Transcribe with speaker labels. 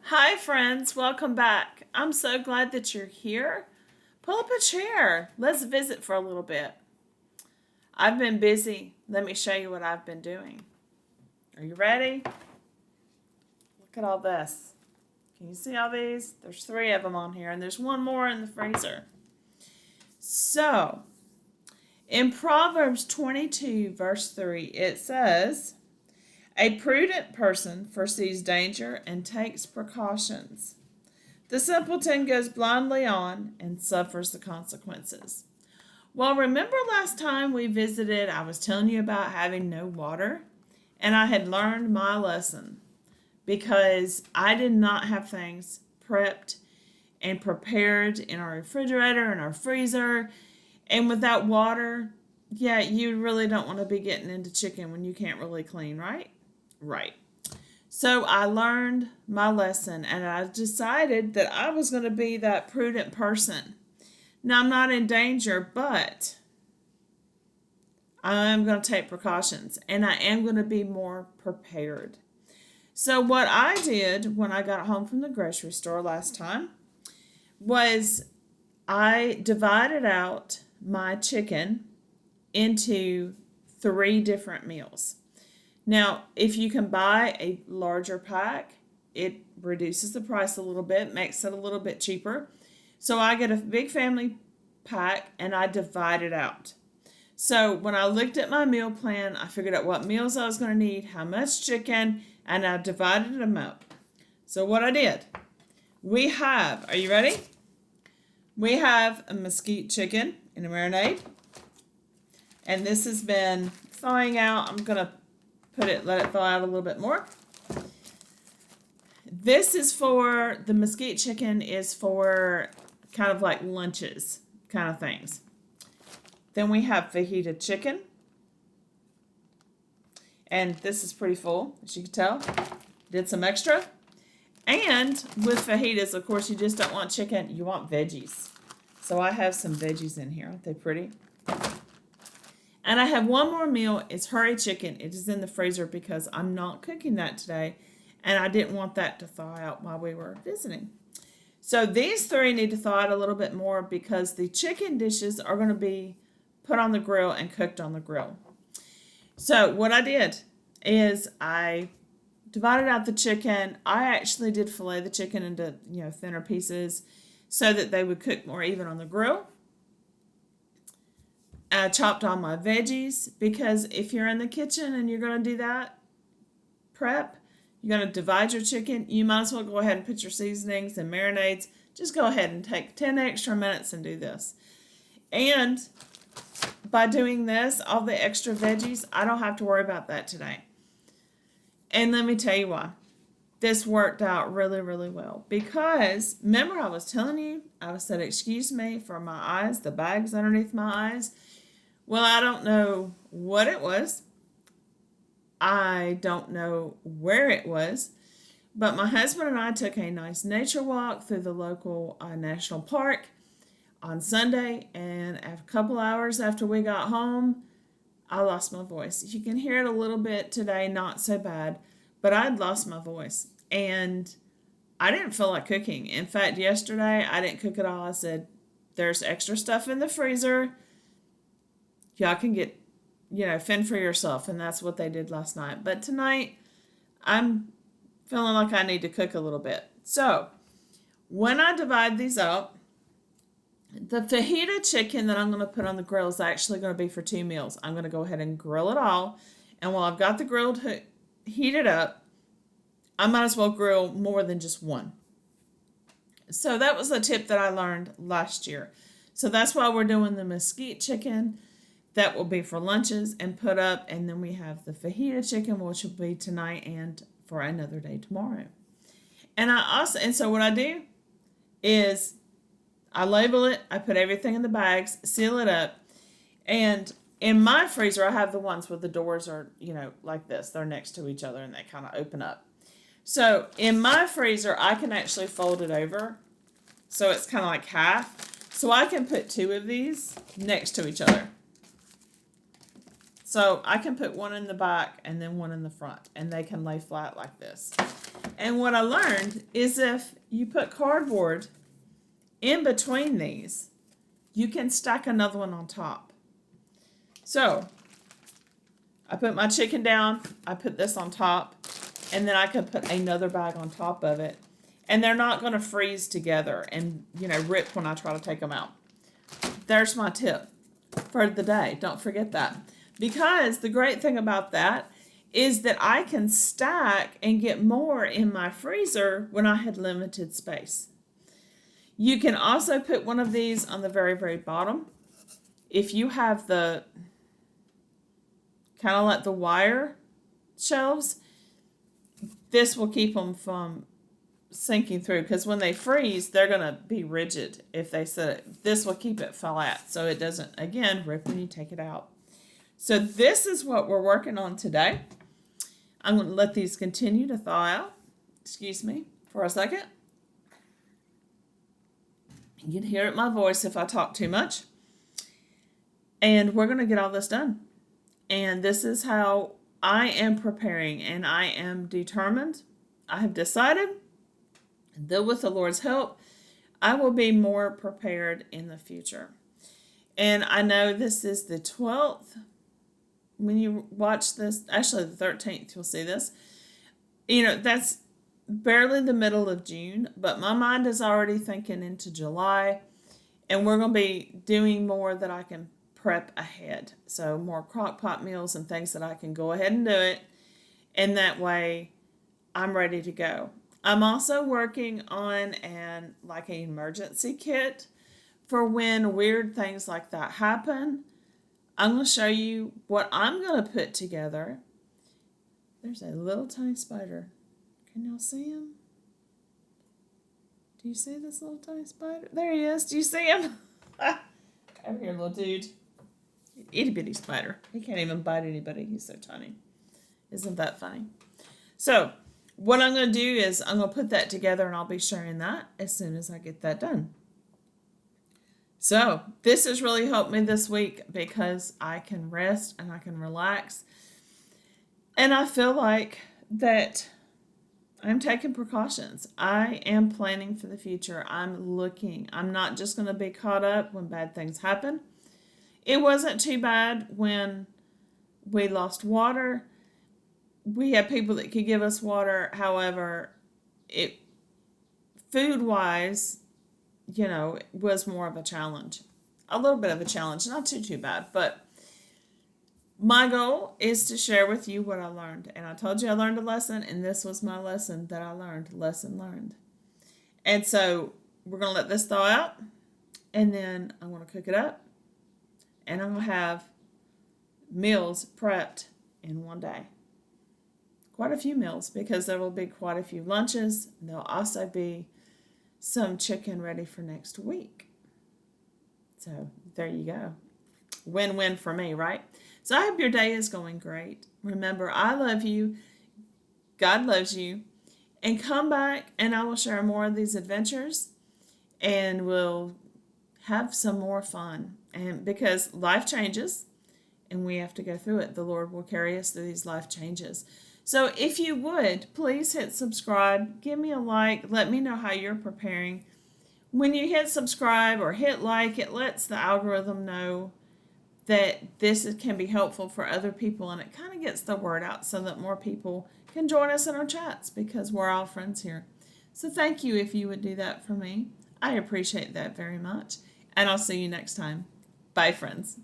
Speaker 1: Hi, friends. Welcome back. I'm so glad that you're here. Pull up a chair. Let's visit for a little bit. I've been busy. Let me show you what I've been doing. Are you ready? Look at all this. Can you see all these? There's 3 of them on here, and there's one more in the freezer. So, in Proverbs 22, verse 3, it says, "A prudent person foresees danger and takes precautions. The simpleton goes blindly on and suffers the consequences." Well, remember last time we visited, I was telling you about having no water, and I had learned my lesson because I did not have things prepped and prepared in our refrigerator and our freezer. And without water, yeah, you really don't want to be getting into chicken when you can't really clean, right? Right. So I learned my lesson and I decided that I was going to be that prudent person. Now, I'm not in danger, but I'm going to take precautions and I am going to be more prepared. So, what I did when I got home from the grocery store last time was I divided out my chicken into 3 different meals. Now, if you can buy a larger pack, it reduces the price a little bit, makes it a little bit cheaper. So I get a big family pack and I divide it out. So when I looked at my meal plan, I figured out what meals I was going to need, how much chicken, and I divided them up. So what I did, are you ready? We have a mesquite chicken in a marinade. And this has been thawing out. I'm going to let it thaw out a little bit more. This is for, the mesquite chicken is for kind of like lunches kind of things. Then we have fajita chicken. And this is pretty full, as you can tell. Did some extra. And with fajitas, of course, you just don't want chicken, you want veggies. So I have some veggies in here. Aren't they pretty? And I have one more meal. It's hurry chicken. It is in the freezer because I'm not cooking that today. And I didn't want that to thaw out while we were visiting. So these 3 need to thaw out a little bit more because the chicken dishes are going to be put on the grill and cooked on the grill. So what I did is I divided out the chicken. I actually did fillet the chicken into, thinner pieces so that they would cook more even on the grill. I chopped all my veggies because if you're in the kitchen and you're going to do that prep, you're going to divide your chicken, you might as well go ahead and put your seasonings and marinades. Just go ahead and take 10 extra minutes and do this. And by doing this, all the extra veggies, I don't have to worry about that today. And let me tell you why. This worked out really, really well. Because, remember I was telling you, I said, excuse me for my eyes, the bags underneath my eyes. Well, I don't know what it was. I don't know where it was. But my husband and I took a nice nature walk through the local national park on Sunday. And a couple hours after we got home, I lost my voice. You can hear it a little bit today, not so bad. But I'd lost my voice. And I didn't feel like cooking. In fact, yesterday I didn't cook at all. I said, there's extra stuff in the freezer. Y'all can get, fend for yourself. And that's what they did last night. But tonight, I'm feeling like I need to cook a little bit. So, when I divide these out, the fajita chicken that I'm going to put on the grill is actually going to be for 2 meals. I'm going to go ahead and grill it all. And while I've got the grill heated up, I might as well grill more than just one. So that was a tip that I learned last year. So that's why we're doing the mesquite chicken. That will be for lunches and put up. And then we have the fajita chicken, which will be tonight and for another day tomorrow. And so what I do is I label it. I put everything in the bags, seal it up. And in my freezer, I have the ones where the doors are, like this. They're next to each other and they kind of open up. So in my freezer, I can actually fold it over. So it's kind of like half. So I can put 2 of these next to each other. So I can put one in the back and then one in the front, and they can lay flat like this. And what I learned is if you put cardboard in between these, you can stack another one on top. So I put my chicken down, I put this on top, and then I can put another bag on top of it. And they're not going to freeze together and, rip when I try to take them out. There's my tip for the day. Don't forget that. Because the great thing about that is that I can stack and get more in my freezer when I had limited space. You can also put one of these on the very, very bottom. If you have the kind of like the wire shelves, this will keep them from sinking through, because when they freeze, they're going to be rigid if they set it. This will keep it flat so it doesn't, again, rip when you take it out. So this is what we're working on today. I'm going to let these continue to thaw out. Excuse me for a second. You can hear it in my voice if I talk too much. And we're going to get all this done. And this is how I am preparing, and I am determined. I have decided that with the Lord's help, I will be more prepared in the future. And I know this is the 12th. When you watch this, actually the 13th, you'll see this. That's barely the middle of June, but my mind is already thinking into July, and we're going to be doing more that I can prep ahead. So more crock pot meals and things that I can go ahead and do it, and that way I'm ready to go. I'm also working on an emergency kit for when weird things like that happen. I'm going to show you what I'm going to put together. There's a little tiny spider. Can y'all see him? Do you see this little tiny spider? There he is. Do you see him? Over here, little dude. Itty bitty spider. He can't even bite anybody. He's so tiny. Isn't that funny? So what I'm going to do is I'm going to put that together, and I'll be sharing that as soon as I get that done. So this has really helped me this week because I can rest and I can relax. And I feel like that I'm taking precautions. I am planning for the future. I'm looking. I'm not just going to be caught up when bad things happen. It wasn't too bad when we lost water. We had people that could give us water. However, food-wise, was more of a challenge. A little bit of a challenge, not too bad. But my goal is to share with you what I learned. And I told you I learned a lesson, and this was my lesson that I learned. Lesson learned. And so we're going to let this thaw out, and then I'm going to cook it up. And I'm going to have meals prepped in one day. Quite a few meals, because there will be quite a few lunches. There'll also be some chicken ready for next week. So there you go. Win-win for me, right? So I hope your day is going great. Remember, I love you. God loves you. And come back and I will share more of these adventures, and we'll have some more fun. And because life changes and we have to go through it, the Lord will carry us through these life changes. So if you would, please hit subscribe, give me a like, let me know how you're preparing. When you hit subscribe or hit like, it lets the algorithm know that this can be helpful for other people, and it kind of gets the word out so that more people can join us in our chats, because we're all friends here. So thank you if you would do that for me. I appreciate that very much, and I'll see you next time. Bye, friends.